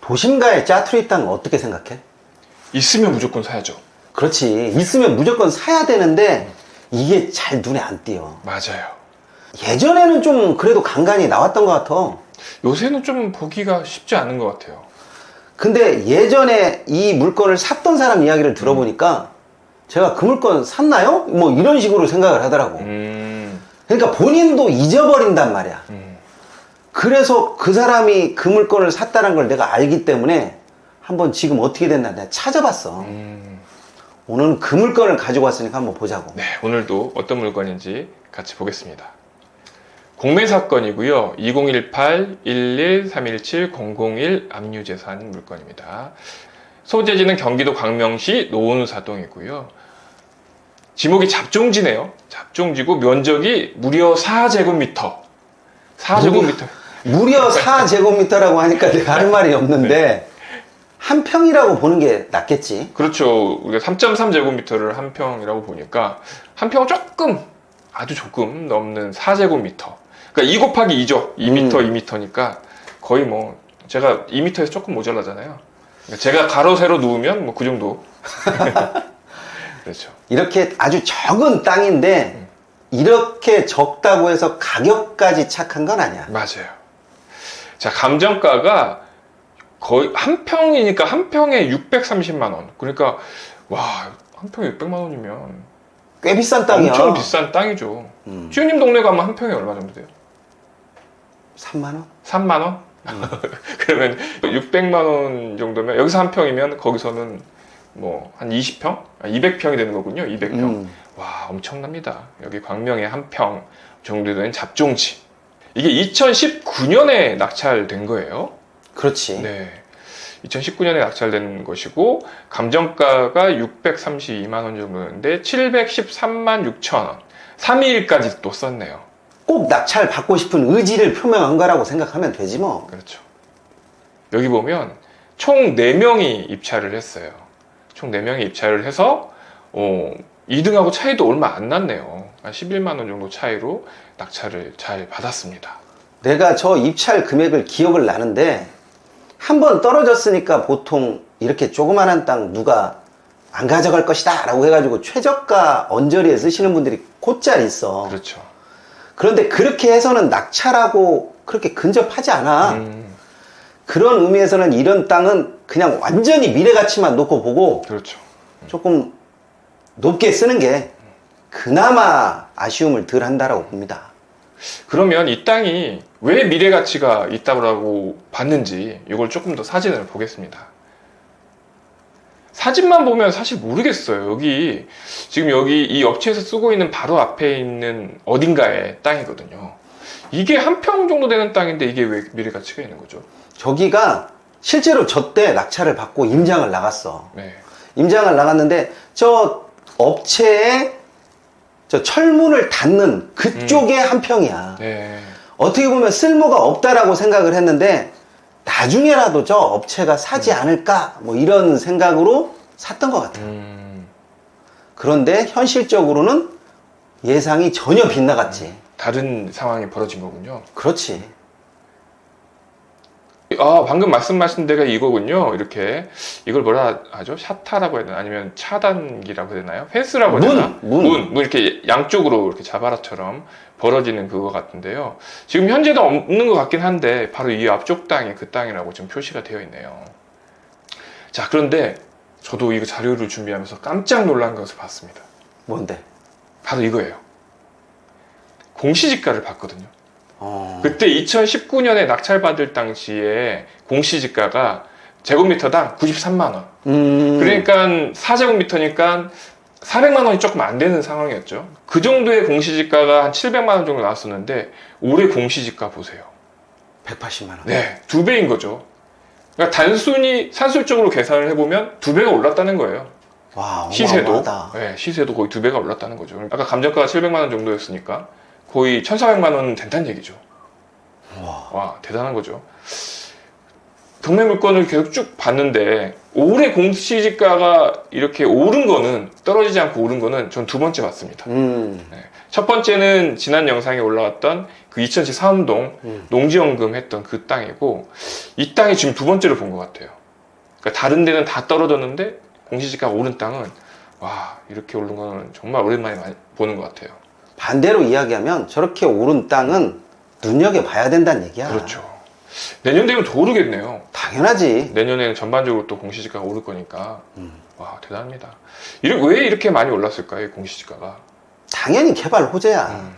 도심가의 짜투리 땅 어떻게 생각해? 있으면 무조건 사야죠. 그렇지. 있으면 무조건 사야 되는데 이게 잘 눈에 안 띄어. 맞아요. 예전에는 좀 그래도 간간히 나왔던 것 같아. 요새는 좀 보기가 쉽지 않은 것 같아요. 근데 예전에 이 물건을 샀던 사람 이야기를 들어보니까 제가 그 물건 샀나요? 뭐 이런 식으로 생각을 하더라고. 그러니까 본인도 잊어버린단 말이야. 그래서 그 사람이 그 물건을 샀다는 걸 내가 알기 때문에 한번 지금 어떻게 됐나 내가 찾아봤어. 오늘은 그 물건을 가지고 왔으니까 한번 보자고. 네, 오늘도 어떤 물건인지 같이 보겠습니다. 공매 사건이고요. 2018-11-317-001 압류재산 물건입니다. 소재지는 경기도 광명시 노원사동이고요. 지목이 잡종지네요. 잡종지고 면적이 무려 4제곱미터. 4제곱미터. 무려 4제곱미터라고 하니까 내가 할 말이 없는데 네. 한 평이라고 보는 게 낫겠지. 그렇죠. 우리가 3.3제곱미터를 한 평이라고 보니까 한 평은 조금 아주 조금 넘는 4제곱미터. 그러니까 2 곱하기 2죠. 2m, 2m니까 거의 뭐 제가 2m에서 조금 모자라잖아요. 그러니까 제가 가로 세로 누우면 뭐 그 정도. 그렇죠. 이렇게 아주 적은 땅인데 이렇게 적다고 해서 가격까지 착한 건 아니야. 맞아요. 자, 감정가가 거의 한 평이니까 한 평에 630만 원. 그러니까 와, 한 평에 600만 원이면 꽤 비싼 땅이야. 엄청 비싼 땅이죠. 지우님 동네 가면 한 평에 얼마 정도 돼요? 3만 원? 3만 원? 그러면 600만 원 정도면 여기서 한 평이면 거기서는 뭐 한 20평? 200평이 되는 거군요. 200평. 와, 엄청납니다. 여기 광명에 한 평 정도 되는 잡종지. 이게 2019년에 낙찰된 거예요. 그렇지. 네. 2019년에 낙찰된 것이고 감정가가 632만 원 정도였는데 713만 6천 원. 3일까지 또 썼네요. 꼭 낙찰 받고 싶은 의지를 표명한 거라고 생각하면 되지 뭐. 그렇죠. 여기 보면 총 4명이 입찰을 했어요. 총 4명이 입찰을 해서 2등하고 차이도 얼마 안 났네요. 한 11만 원 정도 차이로 낙찰을 잘 받았습니다. 내가 저 입찰 금액을 기억을 나는데 한 번 떨어졌으니까 보통 이렇게 조그만한 땅 누가 안 가져갈 것이다 라고 해가지고 최저가 언저리에 쓰시는 분들이 곧잘 있어. 그렇죠. 그런데 그렇게 해서는 낙찰하고 그렇게 근접하지 않아. 그런 의미에서는 이런 땅은 그냥 완전히 미래 가치만 놓고 보고 그렇죠. 조금 높게 쓰는 게 그나마 아쉬움을 덜 한다라고 봅니다. 그러면 이 땅이 왜 미래 가치가 있다고 봤는지 이걸 조금 더 사진을 보겠습니다. 사진만 보면 사실 모르겠어요. 지금 여기 이 업체에서 쓰고 있는 바로 앞에 있는 어딘가의 땅이거든요. 이게 한 평 정도 되는 땅인데 이게 왜 미래 가치가 있는 거죠? 저기가 실제로 저 때 낙찰을 받고 임장을 나갔어. 네. 임장을 나갔는데 저 업체에 저 철문을 닫는 그쪽에 한 평이야. 네. 어떻게 보면 쓸모가 없다라고 생각을 했는데 나중에라도 저 업체가 사지 않을까 뭐 이런 생각으로 샀던 것 같아요. 그런데 현실적으로는 예상이 전혀 빗나갔지. 다른 상황이 벌어진 거군요. 그렇지. 방금 말씀하신 데가 이거군요. 이걸 뭐라 하죠? 샤타라고 해야 되나? 아니면 차단기라고 해야 되나요? 펜스라고 해야 되나? 문 이렇게 양쪽으로 이렇게 자바라처럼 벌어지는 그거 같은데요. 지금 현재도 없는 것 같긴 한데 바로 이 앞쪽 땅이 그 땅이라고 지금 표시가 되어 있네요. 자, 그런데 저도 이거 자료를 준비하면서 깜짝 놀란 것을 봤습니다. 뭔데? 바로 이거예요. 공시지가를 봤거든요. 그때 2019년에 낙찰받을 당시에 공시지가가 제곱미터당 93만 원. 그러니까 4제곱미터니까 400만 원이 조금 안 되는 상황이었죠. 그 정도의 공시지가가 한 700만 원 정도 나왔었는데 올해 공시지가 보세요. 180만 원. 네, 2배인 거죠. 그러니까 단순히 산술적으로 계산을 해보면 2배가 올랐다는 거예요. 와, 시세도. 어마어마하다. 네, 시세도 거의 2배가 올랐다는 거죠. 아까 감정가가 700만 원 정도였으니까 거의 1,400만 원은 된다는 얘기죠. 와, 대단한 거죠. 경매 물건을 계속 쭉 봤는데 올해 공시지가가 이렇게 오른 거는, 떨어지지 않고 오른 거는 전 두 번째 봤습니다. 네. 첫 번째는 지난 영상에 올라왔던 그 2000시 사암동 농지연금 했던 그 땅이고, 이 땅이 지금 두 번째로 본 것 같아요. 그러니까 다른 데는 다 떨어졌는데 공시지가가 오른 땅은 와, 이렇게 오른 거는 정말 오랜만에 많이 보는 것 같아요. 반대로 이야기하면 저렇게 오른 땅은 눈여겨봐야 된다는 얘기야. 그렇죠. 내년 되면 더 오르겠네요. 당연하지. 내년에는 전반적으로 또 공시지가가 오를 거니까. 와, 대단합니다. 왜 이렇게 많이 올랐을까요, 이 공시지가가? 당연히 개발 호재야.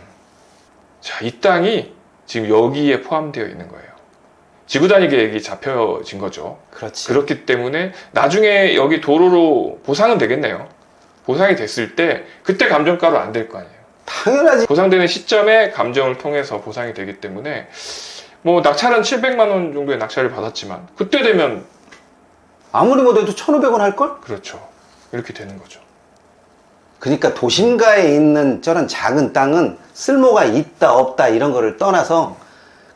자, 이 땅이 지금 여기에 포함되어 있는 거예요. 지구 단위 계획이 잡혀진 거죠. 그렇지. 그렇기 때문에 나중에 여기 도로로 보상은 되겠네요. 보상이 됐을 때 그때 감정가로 안 될 거 아니에요. 당연하지. 보상되는 시점에 감정을 통해서 보상이 되기 때문에 뭐 낙찰은 700만 원 정도의 낙찰을 받았지만 그때 되면 아무리 못해도 1,500원 할걸? 그렇죠. 이렇게 되는 거죠. 그러니까 도심가에 있는 저런 작은 땅은 쓸모가 있다 없다 이런 거를 떠나서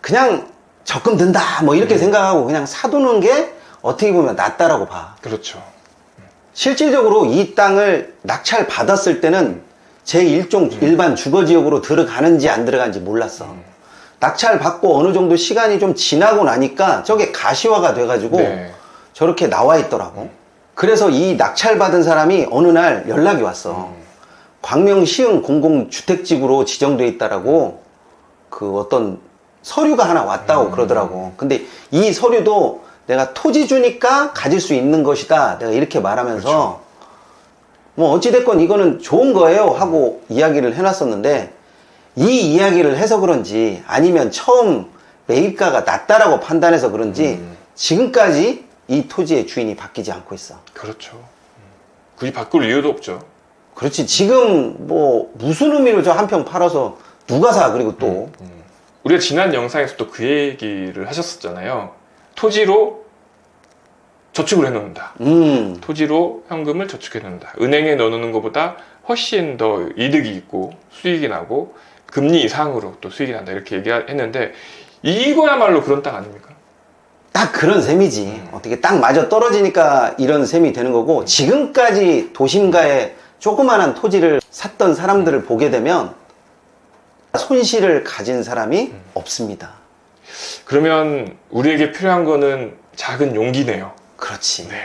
그냥 적금 든다 뭐 이렇게 생각하고 그냥 사두는 게 어떻게 보면 낫다라고 봐. 그렇죠. 실질적으로 이 땅을 낙찰 받았을 때는 제1종 일반 주거지역으로 들어가는지 안 들어가는지 몰랐어. 낙찰 받고 어느 정도 시간이 좀 지나고 나니까 저게 가시화가 돼가지고 네. 저렇게 나와 있더라고. 그래서 이 낙찰 받은 사람이 어느 날 연락이 왔어. 광명 시흥 공공주택지구로 지정돼 있다라고 그 어떤 서류가 하나 왔다고 그러더라고. 근데 이 서류도 내가 토지 주니까 가질 수 있는 것이다. 내가 이렇게 말하면서 그렇죠. 뭐 어찌됐건 이거는 좋은 거예요 하고 이야기를 해놨었는데 이 이야기를 해서 그런지 아니면 처음 매입가가 낮다라고 판단해서 그런지 지금까지 이 토지의 주인이 바뀌지 않고 있어. 그렇죠. 굳이 바꿀 이유도 없죠. 그렇지. 지금 뭐 무슨 의미로 저 한 평 팔아서 누가 사? 그리고 또 우리가 지난 영상에서 또 그 얘기를 하셨었잖아요. 토지로 저축을 해놓는다. 토지로 현금을 저축해 놓는다. 은행에 넣어놓는 것보다 훨씬 더 이득이 있고 수익이 나고 금리 이상으로 또 수익이 난다. 이렇게 얘기했는데 이거야말로 그런 땅 아닙니까? 딱 그런 셈이지. 어떻게 딱 맞아 떨어지니까 이런 셈이 되는 거고 지금까지 도심가에 조그만한 토지를 샀던 사람들을 보게 되면 손실을 가진 사람이 없습니다. 그러면 우리에게 필요한 거는 작은 용기네요. 그렇지. 네.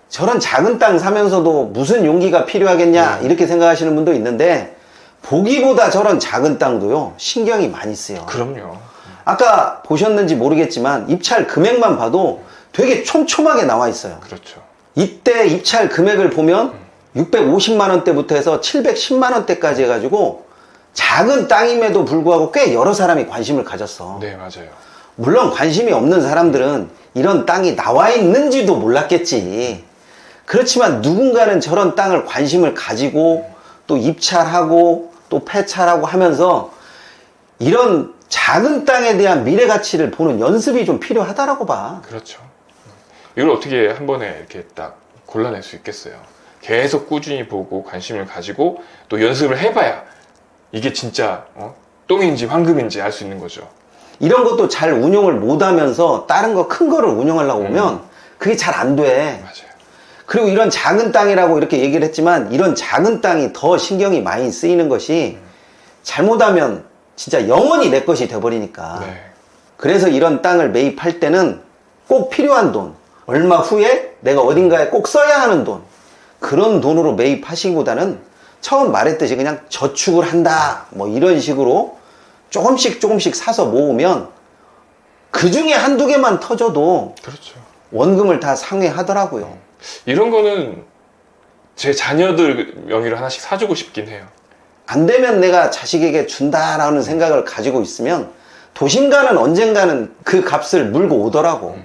저런 작은 땅 사면서도 무슨 용기가 필요하겠냐 이렇게 생각하시는 분도 있는데 보기보다 저런 작은 땅도요 신경이 많이 쓰여. 그럼요. 아까 보셨는지 모르겠지만 입찰 금액만 봐도 되게 촘촘하게 나와 있어요. 그렇죠. 이때 입찰 금액을 보면 650만 원대부터 해서 710만 원대까지 해가지고 작은 땅임에도 불구하고 꽤 여러 사람이 관심을 가졌어. 네, 맞아요. 물론 관심이 없는 사람들은 이런 땅이 나와 있는지도 몰랐겠지. 그렇지만 누군가는 저런 땅을 관심을 가지고 또 입찰하고 또 폐찰하고 하면서 이런 작은 땅에 대한 미래 가치를 보는 연습이 좀 필요하다라고 봐. 그렇죠. 이걸 어떻게 한 번에 이렇게 딱 골라낼 수 있겠어요. 계속 꾸준히 보고 관심을 가지고 또 연습을 해봐야 이게 진짜 똥인지 황금인지 알 수 있는 거죠. 이런 것도 잘 운용을 못하면서 다른 거 큰 거를 운영하려고 보면 그게 잘 안 돼. 맞아요. 그리고 이런 작은 땅이라고 이렇게 얘기를 했지만 이런 작은 땅이 더 신경이 많이 쓰이는 것이 잘못하면 진짜 영원히 내 것이 돼버리니까. 네. 그래서 이런 땅을 매입할 때는 꼭 필요한 돈, 얼마 후에 내가 어딘가에 꼭 써야 하는 돈, 그런 돈으로 매입하시기보다는 처음 말했듯이 그냥 저축을 한다 뭐 이런 식으로 조금씩 사서 모으면 그 중에 한두 개만 터져도 그렇죠. 원금을 다 상회하더라고요. 이런 거는 제 자녀들 명의로 하나씩 사주고 싶긴 해요. 안 되면 내가 자식에게 준다라는 생각을 가지고 있으면 도심가는 언젠가는 그 값을 물고 오더라고.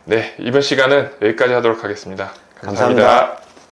네, 이번 시간은 여기까지 하도록 하겠습니다. 감사합니다.